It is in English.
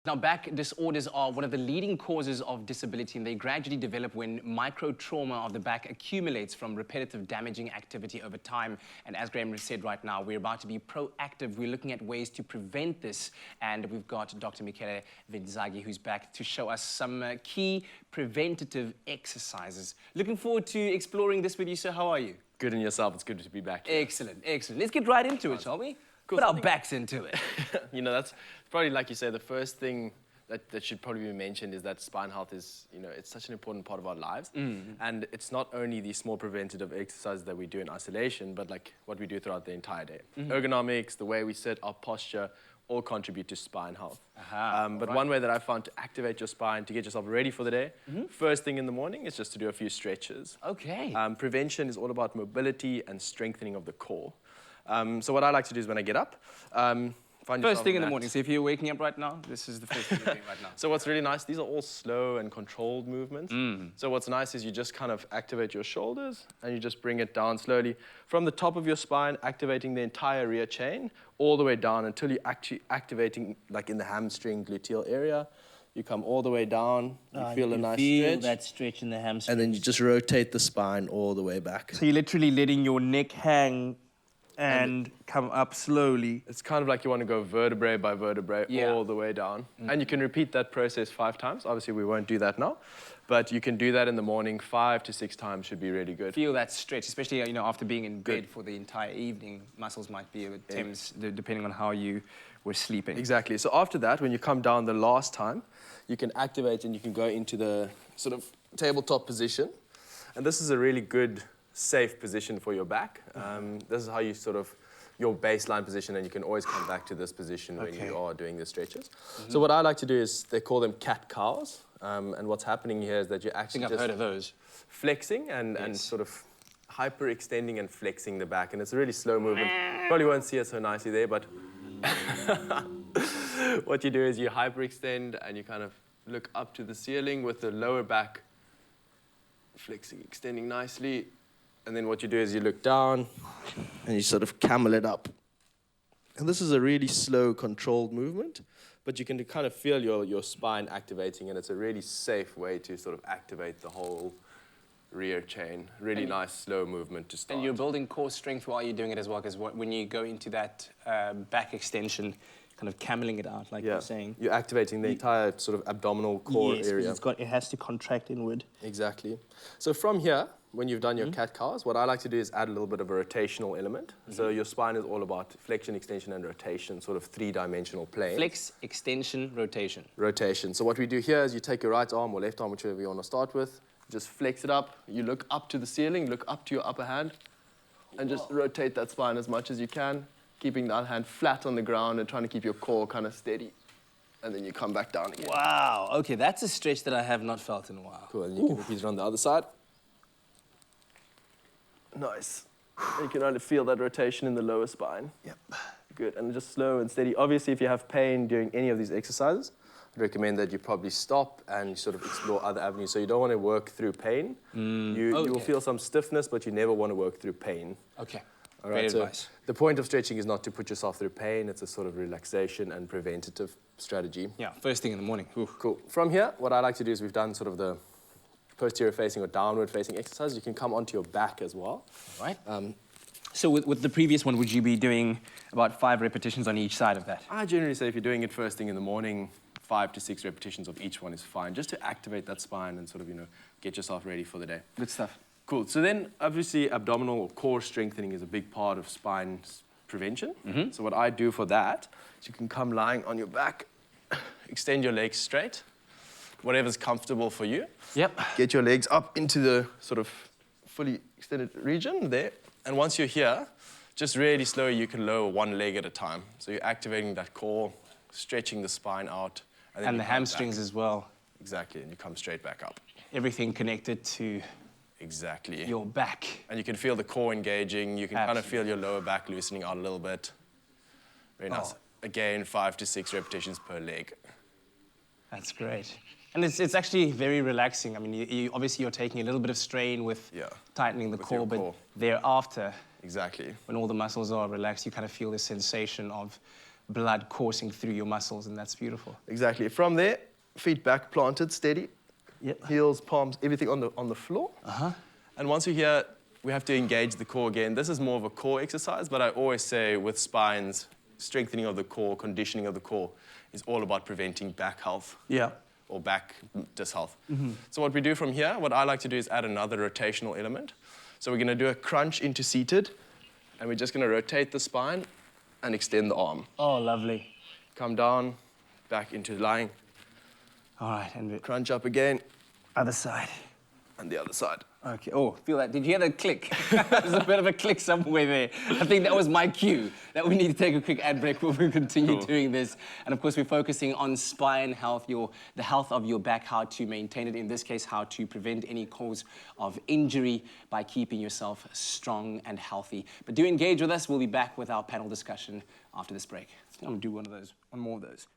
Now, back disorders are one of the leading causes of disability, and they gradually develop when micro-trauma of the back accumulates from repetitive damaging activity over time. And as Graham said right now, we're about to be proactive. We're looking at ways to prevent this, and we've got Dr. Michele Vinzaghi, who's back to show us some key preventative exercises. Looking forward to exploring this with you, sir. How are you? Good, and yourself. It's good to be back here. Excellent, excellent. Let's get right into it, shall we? Put our backs into it. You know, that's probably, like you say, the first thing that should probably be mentioned is that spine health is, you know, it's such an important part of our lives. And it's not only these small preventative exercises that we do in isolation, but like what we do throughout the entire day. Ergonomics, the way we sit, our posture, all contribute to spine health. But one way that I found to activate your spine, to get yourself ready for the day, first thing in the morning is just to do a few stretches. Okay. Prevention is all about mobility and strengthening of the core. So what I like to do is when I get up, First thing in the morning. So if you're waking up right now, this is the first thing you're doing right now. So what's really nice, these are all slow and controlled movements. So what's nice is you just kind of activate your shoulders and you just bring it down slowly from the top of your spine, activating the entire rear chain all the way down until you're actually activating like in the hamstring gluteal area. You come all the way down, you feel a nice stretch. That stretch in the hamstring. And then you just rotate the spine all the way back. So you're literally letting your neck hang and come up slowly. It's kind of like you want to go vertebrae by vertebrae all the way down. And you can repeat that process 5 times. Obviously, we won't do that now. But you can do that in the morning 5 to 6 times should be really good. Feel that stretch, especially, you know, after being in bed for the entire evening. Muscles might be a bit tense, depending on how you were sleeping. Exactly. So after that, when you come down the last time, you can activate and you can go into the sort of tabletop position. And this is a really good safe position for your back. This is how you sort of, your baseline position, and you can always come back to this position when you are doing the stretches. So what I like to do is, they call them cat-cows, and what's happening here is that you're actually I've heard of those. Flexing and sort of hyper-extending and flexing the back, and it's a really slow movement. Probably won't see it so nicely there, but what you do is you hyper-extend and you kind of look up to the ceiling with the lower back flexing, extending nicely. And then what you do is you look down and you sort of camel it up. And this is a really slow, controlled movement, but you can kind of feel your spine activating, and it's a really safe way to sort of activate the whole rear chain. Really nice, slow movement to start. And you're building core strength while you're doing it as well, because when you go into that back extension, kind of cameling it out, like you're saying. You're activating the entire sort of abdominal core area. It has to contract inward. Exactly. So from here, when you've done your cat-cows, what I like to do is add a little bit of a rotational element. So your spine is all about flexion, extension, and rotation, sort of 3-dimensional plane. Flex, extension, rotation. Rotation. So what we do here is you take your right arm or left arm, whichever you want to start with, just flex it up. You look up to the ceiling, look up to your upper hand, and just rotate that spine as much as you can, keeping that hand flat on the ground and trying to keep your core kind of steady. And then you come back down again. Wow. Okay, that's a stretch that I have not felt in a while. Cool, and you can repeat it on the other side. Nice. You can only feel that rotation in the lower spine. Yep. Good, and just slow and steady. Obviously, if you have pain during any of these exercises, I'd recommend that you probably stop and sort of explore other avenues. So you don't want to work through pain. You will feel some stiffness, but you never want to work through pain. Okay. All right, so the point of stretching is not to put yourself through pain. It's a sort of relaxation and preventative strategy. Yeah, first thing in the morning. Oof. Cool. From here, what I like to do is we've done sort of the posterior facing or downward facing exercise. You can come onto your back as well. All right. So with the previous one, would you be doing about 5 repetitions on each side of that? I generally say if you're doing it first thing in the morning, 5 to 6 repetitions of each one is fine, just to activate that spine and sort of, you know, get yourself ready for the day. Good stuff. Cool. So then, obviously, abdominal or core strengthening is a big part of spine prevention. So what I do for that is you can come lying on your back, extend your legs straight, whatever's comfortable for you. Yep. Get your legs up into the sort of fully extended region there. And once you're here, just really slowly, you can lower one leg at a time. So you're activating that core, stretching the spine out. And the hamstrings as well. Exactly, and you come straight back up. Everything connected to your back. And you can feel the core engaging. You can kind of feel your lower back loosening out a little bit. Very nice. Again, 5 to 6 repetitions per leg. That's great. And it's actually very relaxing. I mean, obviously you're taking a little bit of strain with tightening the core, but thereafter, exactly, when all the muscles are relaxed, you kind of feel this sensation of blood coursing through your muscles, and that's beautiful. Exactly. From there, feet back, planted, steady. Yep. Heels, palms, everything on the floor. And once you're here, we have to engage the core again. This is more of a core exercise, but I always say with spines, strengthening of the core, conditioning of the core is all about preventing back health. Yeah. Or back dishealth. So what we do from here, what I like to do is add another rotational element. So we're going to do a crunch into seated, and we're just going to rotate the spine and extend the arm. Oh, lovely. Come down, back into lying, All right, and the crunch up again, other side. and the other side. Okay. Oh, feel that. Did you hear that click? There's a bit of a click somewhere there. I think that was my cue that we need to take a quick ad break before we continue doing this. And of course, we're focusing on spine health, the health of your back, how to maintain it. In this case, how to prevent any cause of injury by keeping yourself strong and healthy. But do engage with us. We'll be back with our panel discussion after this break. I'm gonna do one more of those.